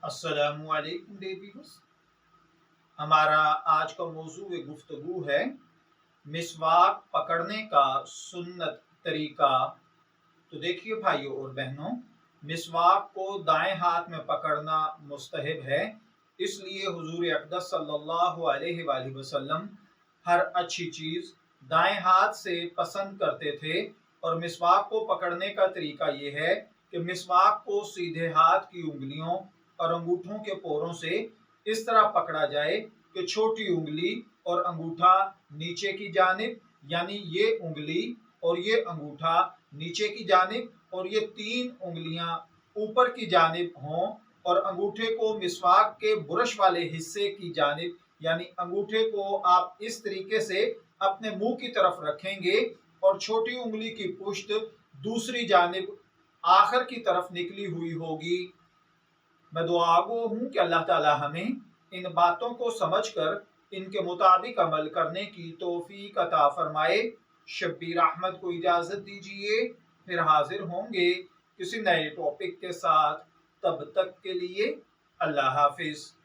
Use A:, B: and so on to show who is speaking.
A: अस्सलामुअलैकुम व्यूअर्स। हमारा आज का मौजू गुफ्तगू है मिसवाक पकड़ने का सुन्नत तरीका। तो देखिए भाइयों और बहनों, मिसवाक को दाएं हाथ में पकड़ना मुस्तहब है, इसलिए हुजूर अक़दस सल्लल्लाहु अलैहि वसल्लम हर अच्छी चीज़ दाएं हाथ से पसंद करते थे। और मिसवाक को पकड़ने का तरीका ये है कि मिसवाक को सीधे हाथ की उंगलियों और अंगूठों के पोरों से इस तरह पकड़ा जाए कि छोटी उंगली और अंगूठा नीचे की जानिब, यानी ये उंगली और ये अंगूठा नीचे की जानिब और ये तीन उंगलियां ऊपर की जानिब हों, और अंगूठे को मिसवाक के बुरश वाले हिस्से की जानिब, यानी अंगूठे को आप इस तरीके से अपने मुंह की तरफ रखेंगे और छोटी उंगली की पुष्ट दूसरी जानिब आखिर की तरफ निकली हुई होगी। मैं दुआगो हूँ कि अल्लाह ताला हमें इन बातों को समझकर इनके मुताबिक अमल करने की तौफीक अता फरमाए। शब्बीर अहमद को इजाज़त दीजिए, फिर हाजिर होंगे किसी नए टॉपिक के साथ। तब तक के लिए अल्लाह हाफिज।